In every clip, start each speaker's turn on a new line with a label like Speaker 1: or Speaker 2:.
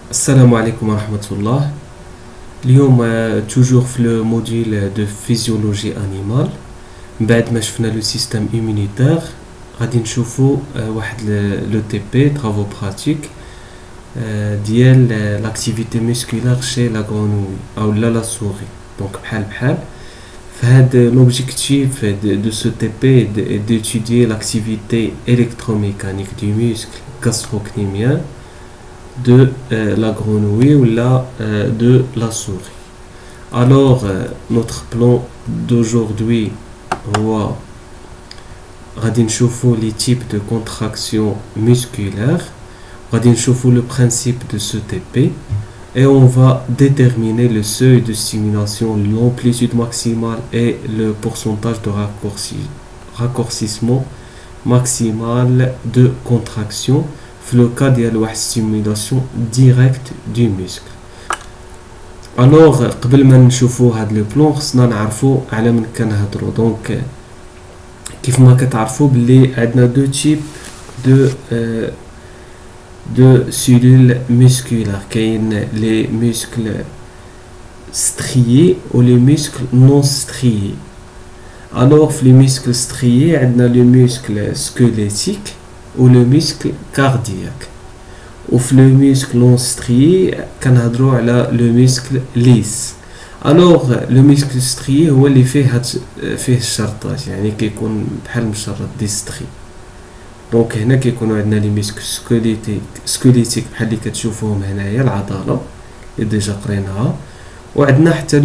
Speaker 1: السلام عليكم ورحمة الله. اليوم توجور في لو موديل دو فيزيولوجي انيمال. بعد ما شفنا لو سيستم immunitaire غادي نشوفو واحد لو تي بي ترافو براتيك ديال لاكتيفيتي مسكولار شي لا غرونوي او لا سوري. دونك بحال فهاد l'objectif de ce TP est d'étudier l'activité électromécanique du muscle gastrocnémien de la grenouille ou de la souris. Alors, notre plan d'aujourd'hui هو غادي نشوفو les types de contraction musculaire, غادي نشوفو le principe de ce TP et on va déterminer le seuil de stimulation, l'amplitude maximale et le pourcentage de raccourcissement maximal de contraction في le cas ديال واحد stimulation directe du muscle. Alors قبل ما نشوفو هاد لو بلون خصنا نعرفو على من كنهضرو. دونك كيف ما كتعرفو بلي عندنا دو تيب de cellules musculaires. كاين les muscles striés ou les muscles non striés. Alors في les muscles striés عندنا le muscle squelettique ou le muscle cardiaque. وفي le muscle non strié كنهضروا على le muscle lisse. Alors le muscle strié هو اللي فيه الشرطات، يعني كيكون بحال مشرط ديستري. دونك هنا كيكونوا عندنا لي ميسك سكوليتيك بحال اللي كتشوفوهم هنايا العضله اللي ديجا قريناها، وعندنا حتى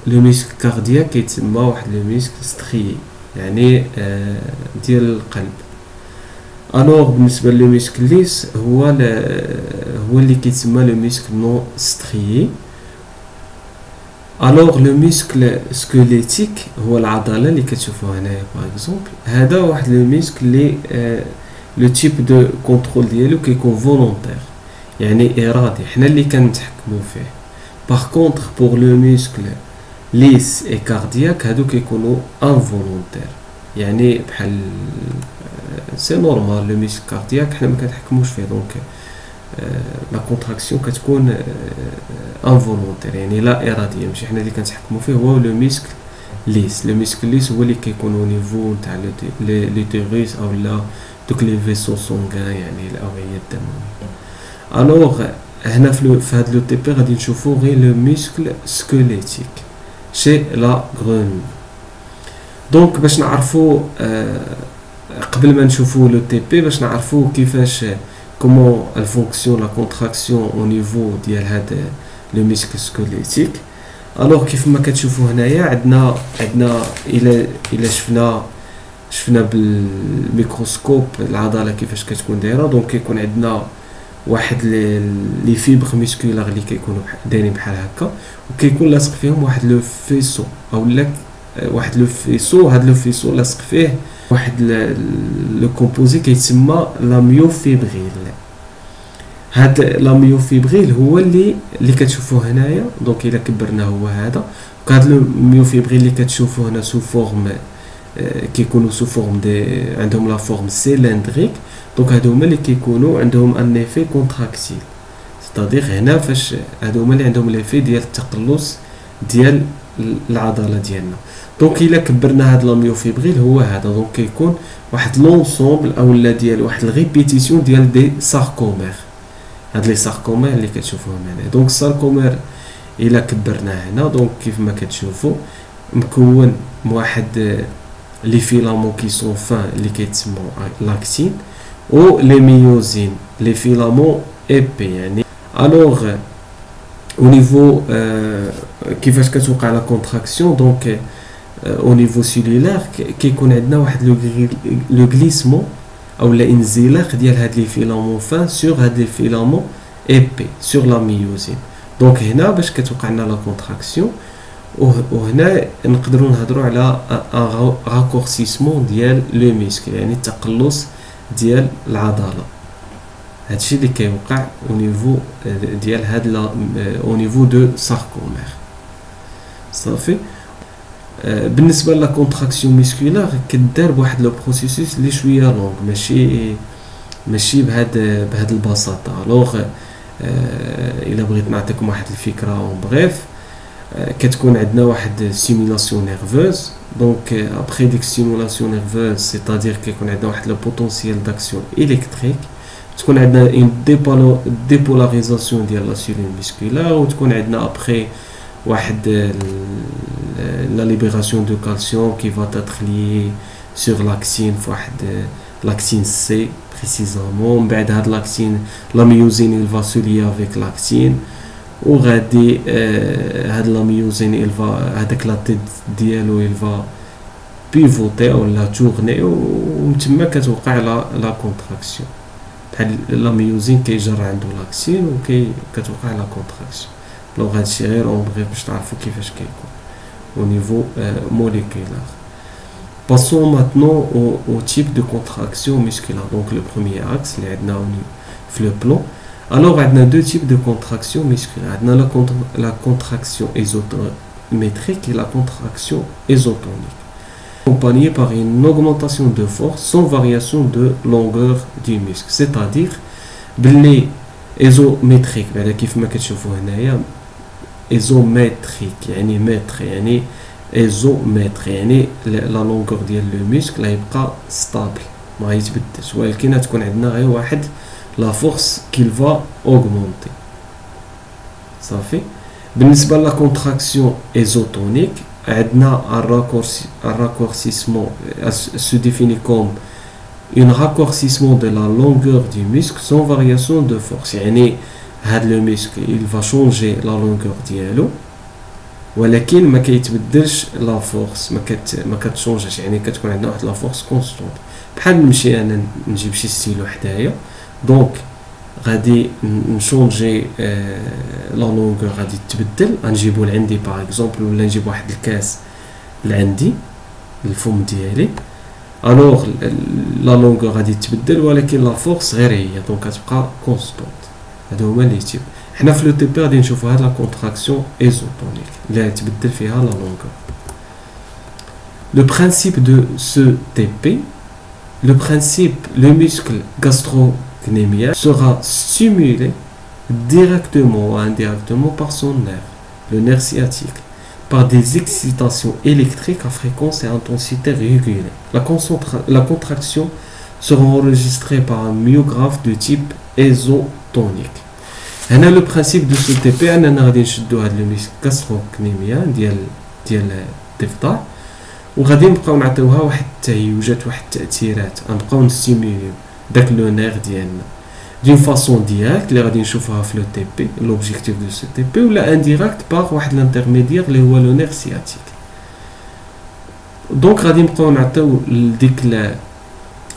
Speaker 1: لو ميسك كاردياك كيتسمى واحد لو ميسك ستريي، يعني ديال القلب. الوغ بالنسبه لو ميسك ليس هو اللي كيتسمى لو ميسك نون ستريي. الوغ لو ميسكل سكوليتيك هو العضله اللي كتشوفوها هنايا باغ اكزومبل، هذا واحد لو ميسكل اللي لو تيب دو كونترول ديالو كيكون فولونتير، يعني ارادي، حنا اللي كنتحكموا فيه. باغ كونطخ بور لو ميسكل ليس اي كاردياك هادو كيكونوا انفولونتير، يعني بحال سي نورمال لو ميسكل كاردياك حنا ما كنتحكموش فيه، دونك لا كونتراكسيون كتكون انفولونتير، يعني لا اراديه، ماشي حنا اللي كنتحكموا فيه. هو لو ميسكل ليس. لو ميسكل ليس هو اللي كيكون او نيفو نتاع ليتيروس او لا دوك لي فيسو سونغان، يعني الاوعيه الدمويه. الوغ هنا في هاد لو تي بي غادي نشوفو غير لو ميسكل سكوليتيك شي لا غرونوي. دونك باش نعرفو قبل ما نشوفو لو تي بي باش نعرفو كيفاش comment elle fonctionne la contraction au niveau ديال هذا le muscle squelettique. alors كيف ما كتشوفوا هنايا عندنا الى شفنا بالميكروسكوب العضله كيفاش كتكون دايره. دونك كيكون عندنا واحد لي فيبر ميسكولار اللي كيكونوا دايرين بحال هكا، وكيكون لاصق فيهم واحد لو فيسو او لا واحد لو فيسو. هاد لو فيسو لاصق فيه واحد لو كومبوزي كيتسمى لا ميوفيبريل. هاد لا ميوفيبريل هو اللي كتشوفوه هنايا. دونك الا كبرنا هو هذا، وهاد لو ميوفيبريل اللي كتشوفوه هنا سو فورم كيكونوا سو فورم عندهم لا فورم سيلندريك. دونك هادو هما اللي كيكونوا عندهم ان ايفي كونتراكتيل، ستادير هنا فاش هادو هما اللي عندهم ليفي ديال التقلص ديال العضله ديالنا. دونك الا كبرنا هاد لا ميوفيبريل هو هذا، دونك كيكون واحد لونسومبل او لا ديال واحد الريبيتيسيون ديال دي ساركومير. هاد لي ساركومير اللي كتشوفوهم هنا، دونك الساركومير الا كبرناه هنا دونك كيف ما كتشوفوا مكون واحد لي فيلامون كي سون فان اللي كيتسموا لاكتين، و لي ميوزين لي فيلامون ايبي. يعني الوغ au niveau كيفاش كتوقع لا كونتراكسيون. دونك au niveau cellulaire كيكون عندنا واحد لو غليسمون او لا انزلاق ديال هاد لي فيلامون فان سور هاد لي فيلامون ايبي سور لا ميوزين. دونك هنا باش كتوقع لنا لا كونتراكسيون، وهنا نقدروا نهضروا على ان راكورسيسمون ديال لو ميسكل، يعني التقلص ديال العضله. هادشي اللي كيوقع او نيفو ديال هاد او نيفو دو ساركومير. صافي. بالنسبه لا كونتراكسيون ميسكولار كدار بواحد لو بروسيسوس اللي شويه لونغ، ماشي بهاد البساطه. الوغ الا بغيت نعطيكم واحد الفكره اون بريف. كتكون عندنا واحد ستيمولاسيون نيرفوز. دونك ابخي ديك ستيمولاسيون نيرفوز سيتادير كيكون عندنا واحد لو بوتونسييل داكسيون الكتريك، تكون عندنا اون ديبولاريزاسيون ديال لا سيلول ميسكولار، وتكون عندنا ابخي واحد لا ليبراسيون دو كالسيوم كي فا تاتر ليي سور لاكتين فواحد لاكتين سي بريسيزامون. من بعد هاد لاكتين لا ميوزين il va se lier avec لاكتين، وغادي هاد لا ميوزين il va هذاك لا تيت ديالو il va بيفوتي ولا تورني، ومتما كتوقع لا كونتراكسيون بحال لا ميوزين كيجر عنده لاكتين كتوقع لا كونتراكسيون. دونك هادشي غير اون بغي باش تعرفوا كيفاش كيكون au niveau moléculaire. Passons maintenant au type de contraction musculaire. Donc le premier axe, le plan. Alors on a deux types de contraction musculaire. On a la contraction isométrique et la contraction isotonique, accompagnée par une augmentation de force sans variation de longueur du muscle. C'est-à-dire باللي isométrique بعدا كيف ما كتشوفوا هنايا isométrique يعني متر يعني ايزومتر يعني لا لونغور ديال لو ميسكل غيبقى ستابل ما يتبدلش، ولكن تكون عندنا غير واحد لا فورس كيل فا اوغمونتي صافي. بالنسبه لا كونتراكسيون ايزوتونيك عندنا الراكورسيسمون se définit comme un raccourcissement de la longueur du muscle sans variation de force. يعني هاد لو ميسكل il va changer la longueur ديالو ولكن ما كيتبدلش لا فورس، ما كتشونجش، يعني كتكون عندنا واحد لا فورس كونستونت. بحال نمشي انا نجيب شي ستيلو حدايا، دونك غادي نشونجي لا لونغور غادي تبدل، غنجيبو لعندي باغ اكزومبل ولا نجيب واحد الكاس لعندي الفم ديالي، الوغ لا لونغور غادي تبدل ولكن لا فورس غير هي، دونك كتبقى كونستونت. هادو هما لي تيب. حنا في لو تي بي غادي نشوفو هاد لا كونتراكسيون ايزوتونيك اللي تبدل فيها لا لونغور. Le principe de ce TP, le principe, le muscle gastrocnémien sera stimulé directement ou indirectement par son nerf, le nerf sciatique, par des excitations électriques à fréquence et intensité régulière. La contraction sera enregistrée par un myographe de type isotonique. هنا لو برينسيپ دو سو تي بي اننا غادي نشدو هاد لو ميسك غاستروكنيميا ديال الضفدع، وغادي نبقاو نعطيوها واحد التهيجات واحد التاثيرات، غنبقاو نستيموليو داك لو نير ديالنا دون فاصون ديريكت اللي غادي نشوفوها في لو تي بي لوبجيكتيف دو سو تي بي، ولا انديريكت باغ واحد الانترميديير اللي هو لو نير سياتيك. دونك غادي نبقاو نعطيو ديك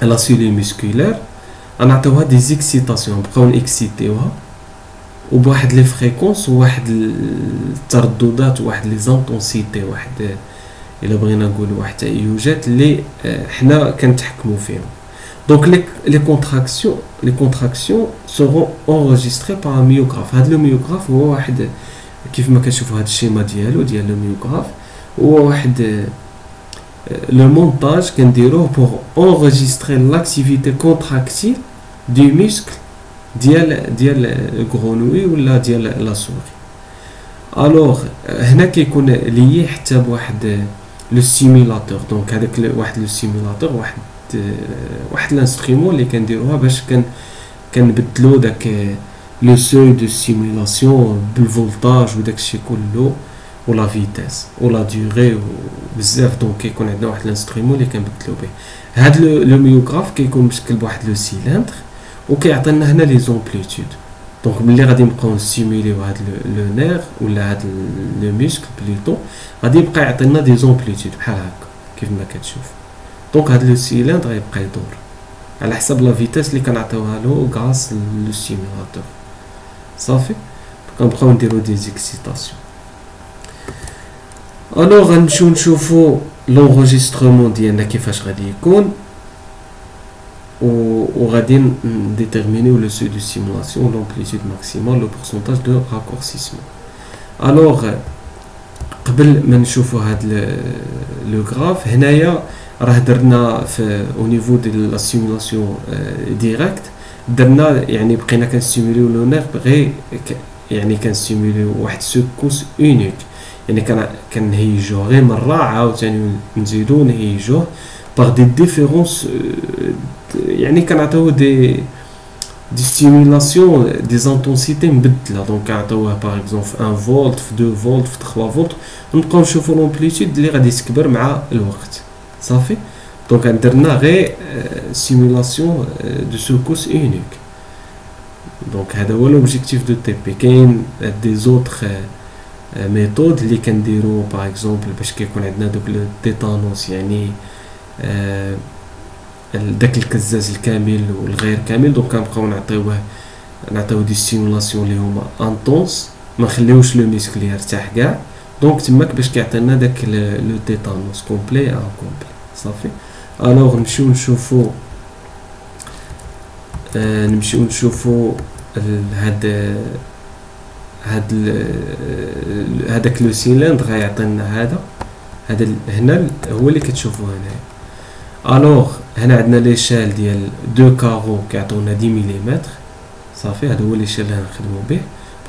Speaker 1: لا سيلول ميسكولير غنعطيوها دي زيكسيتاسيون، نبقاو نكسيتيوها وبواحد لي فريكونس وواحد الترددات وواحد لي زانتونسيتي، واحد الا بغينا نقولوا واحد التأيجات اللي حنا كنتحكموا فيهم. دونك لي كونتراكسيون سورون انregistrées par un myographe. هذا لو ميوغراف هو واحد كيف ما كتشوفوا هذا الشيما ديالو ديال لو ميوغراف، هو واحد لو مونتاج كنديروه بور enregistrer l'activité contractile du muscle ديال الغرونوي ولا ديال لا سوري. الوغ هنا كيكون ليي حتى بواحد لو ستيمولاتور. دونك هذاك واحد لو ستيمولاتور واحد الانسترومون اللي كنديروها باش كنبدلو داك لو سوي دو ستيمولاسيون بالفولتاج وداك الشيء كله ولا فيتاس ولا ديغي بزاف. دونك كيكون عندنا واحد الانسترومون اللي كنبدلو به. هاد لو ميوغراف كيكون مشكل بواحد لو سيلندر وكيعطينا هنا لي زومبليتود. دونك ملي غادي نبقاو نستيموليو هاد لو نير ولا هاد لو ميسكل بليتو غادي يبقى يعطينا دي زومبليتود بحال هكا كيف ما كتشوف. دونك هاد لو سيلندر غيبقى يدور على حسب لا فيتاس اللي كنعطيوها له غاس لو ستيمولاتور صافي. كنبقاو نديرو دي زيكسيتاسيون. الوغ غنمشيو نشوفو لونغيسترومون ديالنا كيفاش غادي يكون، وغادي نديتيرمينيو لو سوي دو ستيمولاسيون لامبليتود ماكسيمال لو بورسونتاج دو راكورسيسمون. الوغ قبل ما نشوفو هاد لو غراف هنايا راه درنا في او نيفو ديال لا ستيمولاسيون ديريكت درنا يعني بقينا كنستيموليو لو نير غير يعني كنستيموليو واحد سكوس اونيك، يعني كنهيجوه غير مره عاوتاني نزيدو نهيجوه باغ دي ديفيرونس، يعني كنعطيوه دي ستيمولاسيون دي زانتونسيتي مبدله. دونك كنعطيوه باغ اكزومبل في 1 فولت في 2 فولت في 3 فولت، ونبقاو نشوفو لومبليتود اللي غادي تكبر مع الوقت صافي. دونك درنا غير سيمولاسيون دو سكوس اونيك. دونك هذا هو لوبجيكتيف دو تي بي. كاين دي زوطخ ميثود اللي كنديرو باغ اكزومبل باش كيكون عندنا دوك لو تيتانوس، يعني داك الكزاز الكامل والغير كامل. دونك كنبقاو نعطيوه دي ستيمولاسيون اللي هما انطونس، ما نخليوش لو ميسكل يرتاح كاع. دونك تماك باش كيعطينا داك لو تيتانوس كومبلي ان كومبلي صافي. الوغ نمشيو نشوفو هذاك لو سيلندر غيعطينا هذا هنا هو اللي كتشوفوه هنايا. الوغ هنا عندنا ليشال ديال دو كارو كيعطيونا 10 ملم صافي. هذا هو ليشال اللي غنخدمو به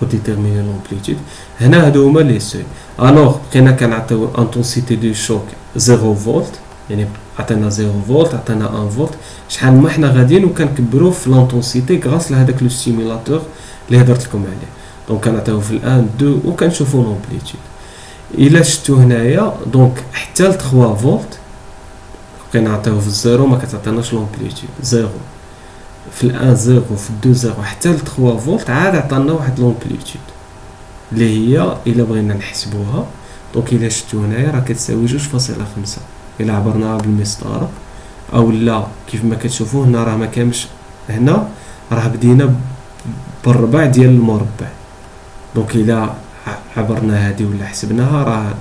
Speaker 1: بو ديتيرميني لومبليتود. هنا هادو هما لي سوي. الوغ بقينا كنعطيو انتونسيتي دو شوك 0 فولت، يعني عطينا 0 فولت عطينا 1 فولت، شحال ما حنا غاديين وكنكبروا في لانتونسيتي غراس لهداك لو ستيمولاتور اللي هضرت لكم عليه. دونك كنعطيوه في الان 2 وكنشوفوا لومبليتود. الا شفتو هنايا دونك حتى ل 3 فولت بقينا نعطيوه في الزيرو ما كتعطيناش لومبليتود 0، في الان 0 في 2 0 حتى ل 3 فولت عاد عطانا واحد لومبليتود اللي هي الا بغينا نحسبوها. دونك الا شفتو هنايا راه كتساوي 2.5 الا عبرناها بالمسطره، او لا كيف ما كتشوفوا هنا راه ما كاملش، هنا راه بدينا بالربع ديال المربع. دونك الا عبرنا هذه ولا حسبناها راه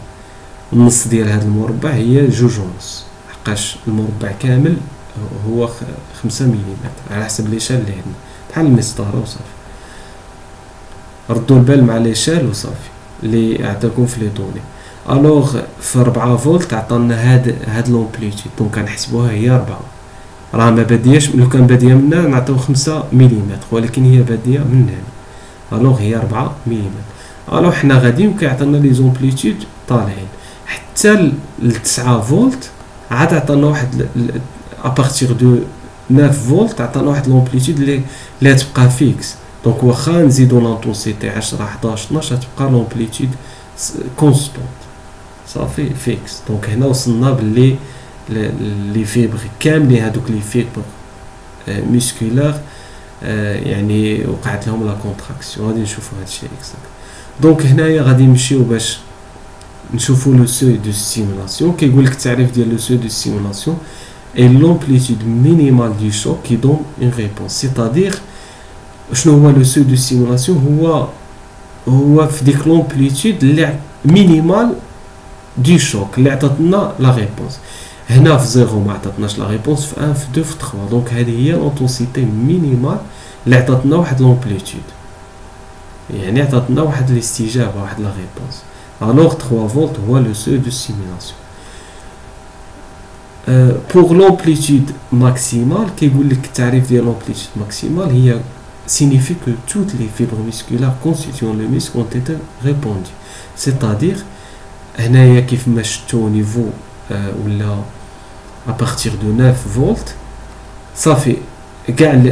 Speaker 1: النص ديال هذا المربع هي 2.5، حقاش المربع كامل هو 5 ملم على حسب ليشال اللي عندنا بحال المسطره وصافي. ردوا البال مع ليشال وصافي اللي عطاكم في لي دوني. الوغ في 4 فولت عطانا هاد لومبليتود، دونك كنحسبوها هي 4. راه ما بادياش، لو كان باديه من هنا نعطيو 5 ملم، ولكن هي باديه من هنا. الوغ هي 4 ملم. الوغ حنا غاديين وكيعطينا لي زومبليتود طالعين حتى ل 9 فولت، عاد عطانا واحد ابارتيغ دو 9 فولت عطانا واحد لومبليتود اللي تبقى فيكس. دونك واخا نزيدو لانتونسيتي 10 11 12 تبقى لومبليتود كونستونت صافي فيكس. دونك هنا وصلنا باللي لي فيبر كاملين هادوك لي فيبر ميسكولار يعني وقعت لهم لا كونتراكسيون. غادي نشوفوا هادشي اكزاكت. دونك هنايا غادي نمشيو باش نشوفوا لو سوي دو ستيمولاسيون. كيقول لك التعريف ديال لو سوي دو ستيمولاسيون اي لومبليتود مينيمال دو شوك كي دون اون ريبونس. سيتادير شنو هو لو سوي دو ستيمولاسيون؟ هو في ديك لومبليتود اللي مينيمال دي شوك اللي عطاتنا لا ريبونس. هنا في 0 ما عطاتناش لا ريبونس، في 1 في 2 في 3. دونك هذه هي لونتونسيتي مينيمال اللي عطاتنا واحد لومبليتود، يعني عطاتنا واحد الاستجابه واحد لا ريبونس. الوغ 3 فولت هو لو سوي دو ستيمولاسيون. بوغ لومبليتود ماكسيمال كيقول لك التعريف ديال لومبليتود ماكسيمال هي signifie que toutes les fibres musculaires constituant le muscle ont été répandues. C'est-à-dire هنايا كيف ما شفتو نيفو ولا ابارتيغ دو 9 فولت صافي كاع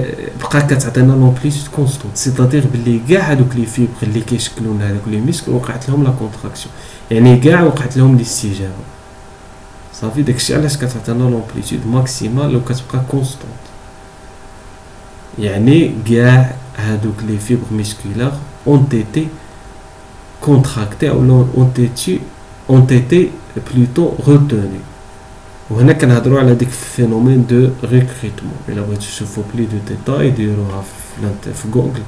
Speaker 1: بقى كتعطينا لومبليتود كونستونت. سيتادير بلي كاع هادوك لي فيبر اللي كيشكلوا لنا هادوك لي ميسكل وقعت لهم لا كونتراكسيون، يعني كاع وقعت لهم الاستجابه صافي. داكشي علاش كتعطينا لومبليتود ماكسيمال لو كتبقى كونستونت، يعني كاع هادوك لي فيبر ميسكولار اون تيتي كونتراكتي او اون تيتي بلوتو روتوني. وهنا كنهضروا على ديك فينومين دو ريكريتمون. الا بغيتو تشوفوا بلي دو ديتاي ديروها في جوجل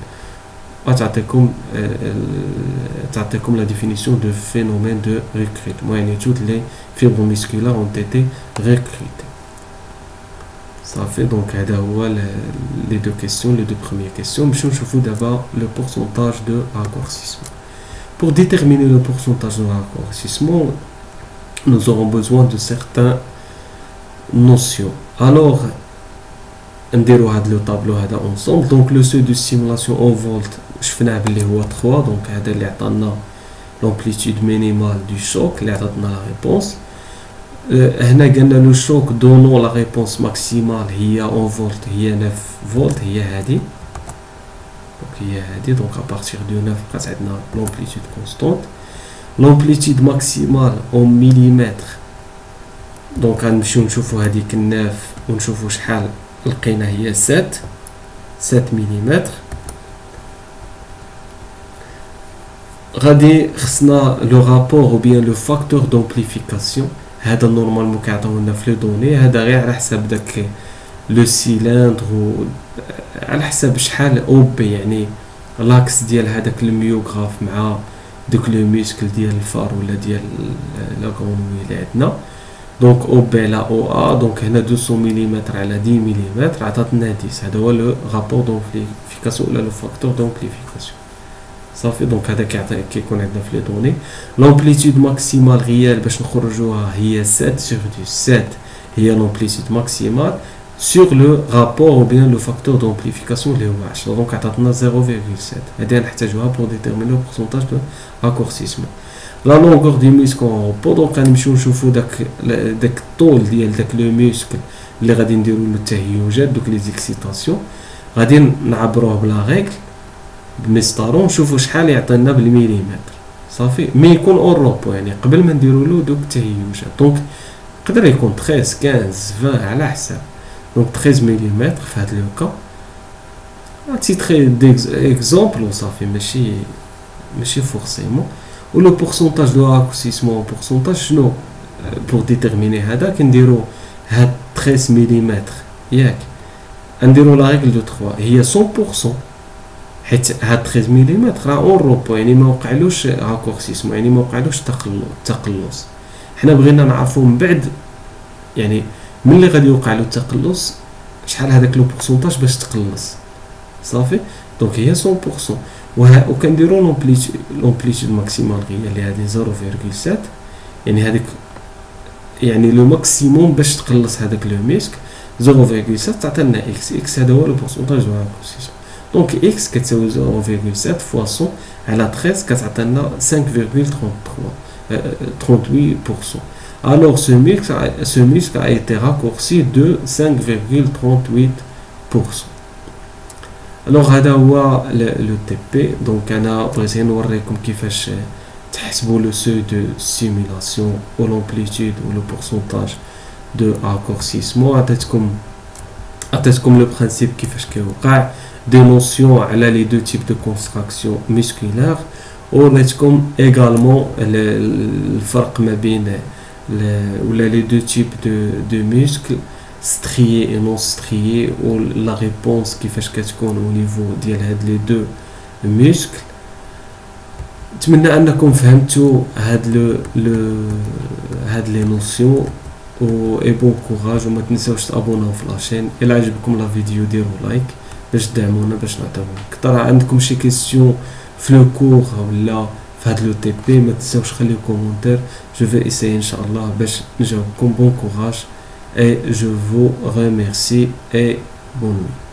Speaker 1: تعطيكم لا ديفينيسيون دو فينومين دو ريكريتمون، يعني توت لي فيبر ميسكولار اون تيتي ريكريتي صافي. دونك هذا هو لي دو كيسيون، لي دو بروميير كيسيون. باش نشوفوا دابا لو بورسونتاج دو raccourcissement. Pour déterminer le pourcentage de raccourcissement, nous aurons besoin de certaines notions. Alors, نديرو هاد لو طابلو هذا اونصومبل. دونك لو سو دو سيمولاسيون اون فولت شفناه بلي هو 3. دونك هذا اللي عطانا لومبليتود مينيمال دو شوك اللي عطاتنا لا ريبونس. هنا قلنا لو شوك دونو لا ريبونس ماكسيمال هي اون فولت هي 9 فولت هي هادي. دونك هي هادي. دونك ابارتيغ دو 9 بقات عندنا لومبليتود كونستونت. لومبليتود ماكسيمال اون مليمتر. دونك غنمشيو نشوفو هاديك 9 ونشوفو شحال لقينا هي 7 مليمتر. غادي خصنا لو رابور او بيان لو فاكتور دومبليفيكاسيون. هذا نورمالمون كيعطيونا في لو دوني. هذا غير على حساب داك لو سيلندر و على حساب شحال او بي يعني لاكس ديال هذاك الميوغراف مع دوك لو ميسكل ديال الفار ولا ديال لا غونوي اللي عندنا. دونك او بي لا او ا. دونك هنا 200 ملم على 10 ملم عطاتنا 10. هذا هو لو رابور دومبليفيكاسيون ولا لو فاكتور دومبليفيكاسيون. صافي. دونك هذا كيكون عندنا في لي دوني. لومبليتود ماكسيمال ريال باش نخرجوها هي 7 sur 7 هي لومبليتود ماكسيمال sur le rapport ou bien le facteur d'amplification اللي هو 10. دونك عطاتنا 0,7. هذه نحتاجوها pour déterminer le pourcentage de raccourcissement. لا لونغور دي ميسكل اون روبو. دونك غنمشيو نشوفو داك الطول ديال داك لو ميسكل اللي غادي نديرو له التهيجات دوك لي زيكسيتاسيون. غادي نعبروه بلا ريغل بمسطرو نشوفو شحال يعطينا بالمليمتر. صافي. مي يكون اون روبو يعني قبل ما نديرو له دوك التهيجات. دونك يقدر يكون 13 15 20 على حساب. دونك 13 مليمتر في هاد لو كا تيتري ديكزومبل وصافي ماشي فورسيمون. و لو بورسونتاج دو راكورسيسمون بورسونتاج شنو بور ديتيرميني هذا كنديرو هاد 13 مليمتر ياك نديرو لا ريغل دو 3 هي 100% حيت هاد 13 مليمتر راه اون روبو يعني ما وقعلوش راكورسيسمون يعني ما وقعلوش تقلص. حنا بغينا نعرفو من بعد يعني ملي غادي يوقع له التقلص شحال هذاك لو بورسونتاج باش تقلص. صافي. دونك هي 100% وكنديرو لومبليتود ماكسيمال غير اللي هادي 0,7 يعني هذيك يعني لو ماكسيموم باش تقلص هذاك لو ميسك 0,7 تعطينا اكس هذا هو لو بورسونتاج دو راكورسيسمون. دونك اكس كتساوي 0,7 فوا 100 على 13 كتعطينا 5,38%. Alors ce muscle a été raccourci de 5,38%. Alors هذا هو le TP. donc انا بغيت نوريكم كيفاش تحسبوا le seuil de simulation ou l'amplitude ou le pourcentage de raccourcissement. عطيتكم le principe كيفاش كيوقع des notions على les deux types de contraction musculaire وريتكم également الفرق ما بين les deux types de muscles striés et non striés ou la réponse كيفاش كتكون au niveau ديال هاد les deux muscles. نتمنى انكم فهمتوا هاد لي نوسيون و اي بون كوراج وما تنساوش تابوناو في لاشين. الى عجبكم لا فيديو ديروا لايك باش تدعمونا باش نعطيوكم اكثر. عندكم شي كيسيون في لو كور ولا في هاد لو تي بي ما تنساوش خليو كومونتير. جو في اساي ان شاء الله باش نجاوبكم. بون كوراج et je vous remercie et bonne nuit.